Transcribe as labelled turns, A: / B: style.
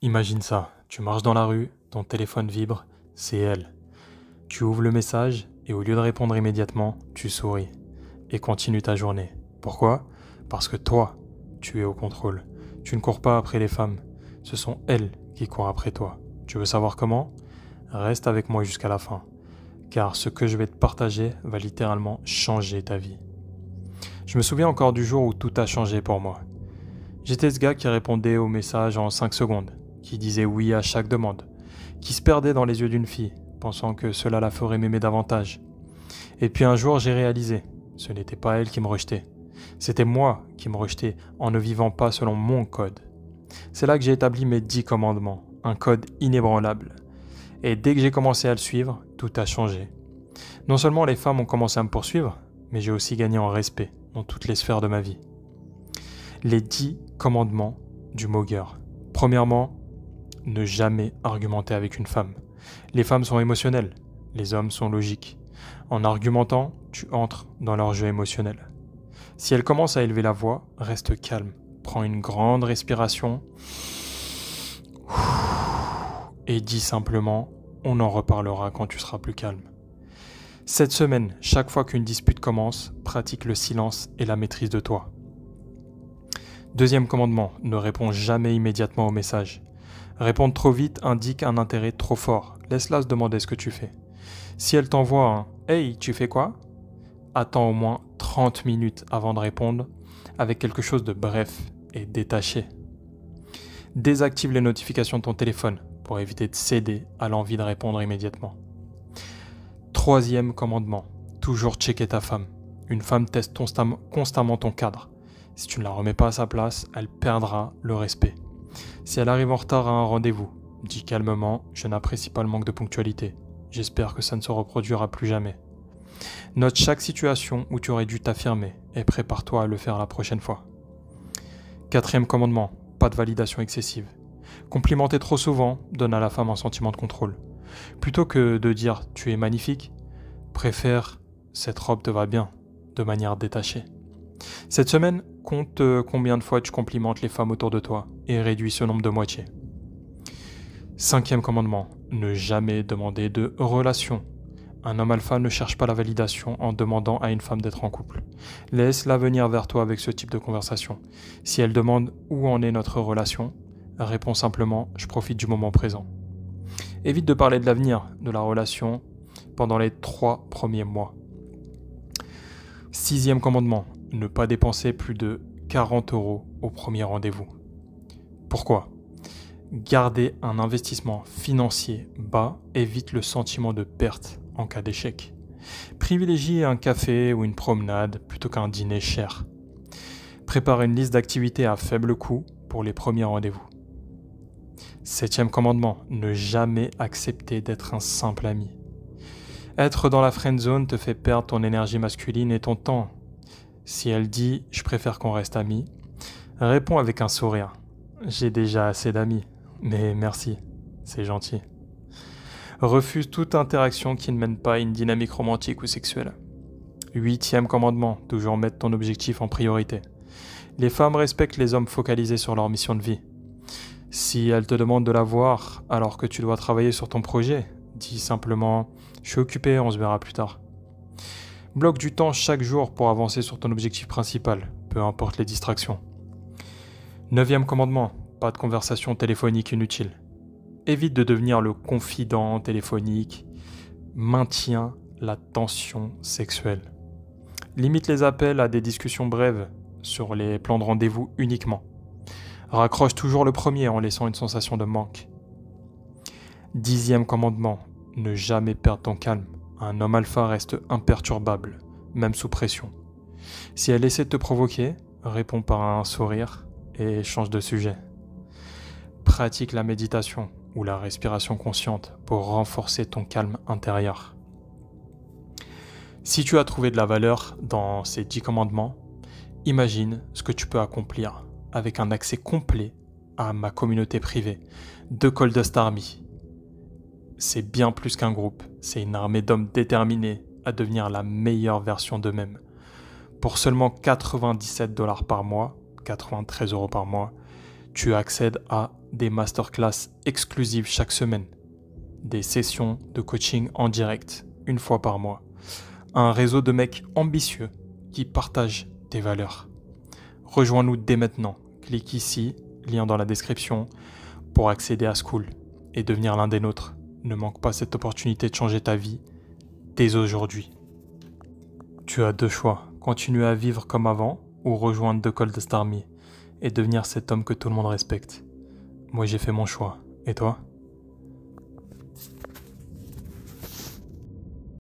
A: Imagine ça, tu marches dans la rue, ton téléphone vibre, c'est elle. Tu ouvres le message et au lieu de répondre immédiatement, tu souris et continues ta journée. Pourquoi? Parce que toi, tu es au contrôle. Tu ne cours pas après les femmes, ce sont elles qui courent après toi. Tu veux savoir comment? Reste avec moi jusqu'à la fin, car ce que je vais te partager va littéralement changer ta vie. Je me souviens encore du jour où tout a changé pour moi. J'étais ce gars qui répondait aux messages en 5 secondes, qui disait oui à chaque demande, qui se perdait dans les yeux d'une fille, pensant que cela la ferait m'aimer davantage. Et puis un jour j'ai réalisé, ce n'était pas elle qui me rejetait, c'était moi qui me rejetais en ne vivant pas selon mon code. C'est là que j'ai établi mes 10 commandements, un code inébranlable. Et dès que j'ai commencé à le suivre, tout a changé. Non seulement les femmes ont commencé à me poursuivre, mais j'ai aussi gagné en respect dans toutes les sphères de ma vie. Les 10 commandements du mogueur. Premièrement, ne jamais argumenter avec une femme. Les femmes sont émotionnelles, les hommes sont logiques. En argumentant, tu entres dans leur jeu émotionnel. Si elles commencent à élever la voix, reste calme. Prends une grande respiration et dis simplement « on en reparlera quand tu seras plus calme ». Cette semaine, chaque fois qu'une dispute commence, pratique le silence et la maîtrise de toi. Deuxième commandement, ne réponds jamais immédiatement au message. Répondre trop vite indique un intérêt trop fort. Laisse-la se demander ce que tu fais. Si elle t'envoie un « Hey, tu fais quoi ?» Attends au moins 30 minutes avant de répondre avec quelque chose de bref et détaché. Désactive les notifications de ton téléphone pour éviter de céder à l'envie de répondre immédiatement. Troisième commandement, toujours checker ta femme. Une femme teste constamment ton cadre. Si tu ne la remets pas à sa place, elle perdra le respect. Si elle arrive en retard à un rendez-vous, dis calmement « Je n'apprécie pas le manque de ponctualité. J'espère que ça ne se reproduira plus jamais. » Note chaque situation où tu aurais dû t'affirmer et prépare-toi à le faire la prochaine fois. Quatrième commandement, pas de validation excessive. Complimenter trop souvent donne à la femme un sentiment de contrôle. Plutôt que de dire « tu es magnifique », préfère « cette robe te va bien » de manière détachée. Cette semaine, compte combien de fois tu complimentes les femmes autour de toi et réduis ce nombre de moitié. Cinquième commandement, ne jamais demander de relation. Un homme alpha ne cherche pas la validation en demandant à une femme d'être en couple. Laisse-la venir vers toi avec ce type de conversation. Si elle demande où en est notre relation, réponds simplement « je profite du moment présent ». Évite de parler de l'avenir de la relation pendant les 3 premiers mois. Sixième commandement, ne pas dépenser plus de 40 € au premier rendez-vous. Pourquoi? Garder un investissement financier bas évite le sentiment de perte en cas d'échec. Privilégie un café ou une promenade plutôt qu'un dîner cher. Prépare une liste d'activités à faible coût pour les premiers rendez-vous. Septième commandement, ne jamais accepter d'être un simple ami. Être dans la friend zone te fait perdre ton énergie masculine et ton temps. Si elle dit « je préfère qu'on reste amis », réponds avec un sourire. J'ai déjà assez d'amis, mais merci, c'est gentil. Refuse toute interaction qui ne mène pas à une dynamique romantique ou sexuelle. Huitième commandement, toujours mettre ton objectif en priorité. Les femmes respectent les hommes focalisés sur leur mission de vie. Si elles te demandent de la voir alors que tu dois travailler sur ton projet, dis simplement « je suis occupé, on se verra plus tard ». Bloque du temps chaque jour pour avancer sur ton objectif principal, peu importe les distractions. Neuvième commandement, pas de conversation téléphonique inutile. Évite de devenir le confident téléphonique. Maintiens la tension sexuelle. Limite les appels à des discussions brèves sur les plans de rendez-vous uniquement. Raccroche toujours le premier en laissant une sensation de manque. Dixième commandement, ne jamais perdre ton calme. Un homme alpha reste imperturbable, même sous pression. Si elle essaie de te provoquer, réponds par un sourire et change de sujet. Pratique la méditation ou la respiration consciente pour renforcer ton calme intérieur. Si tu as trouvé de la valeur dans ces 10 commandements, imagine ce que tu peux accomplir avec un accès complet à ma communauté privée, The Coldest Army. C'est bien plus qu'un groupe, c'est une armée d'hommes déterminés à devenir la meilleure version d'eux-mêmes. Pour seulement 97 $ par mois, 93 € par mois, tu accèdes à des masterclass exclusives chaque semaine, des sessions de coaching en direct, une fois par mois, un réseau de mecs ambitieux qui partagent tes valeurs. Rejoins-nous dès maintenant. Clique ici, lien dans la description, pour accéder à Skool et devenir l'un des nôtres. Ne manque pas cette opportunité de changer ta vie dès aujourd'hui. Tu as deux choix, continuer à vivre comme avant ou rejoindre The Coldest Army et devenir cet homme que tout le monde respecte. Moi j'ai fait mon choix, et toi ?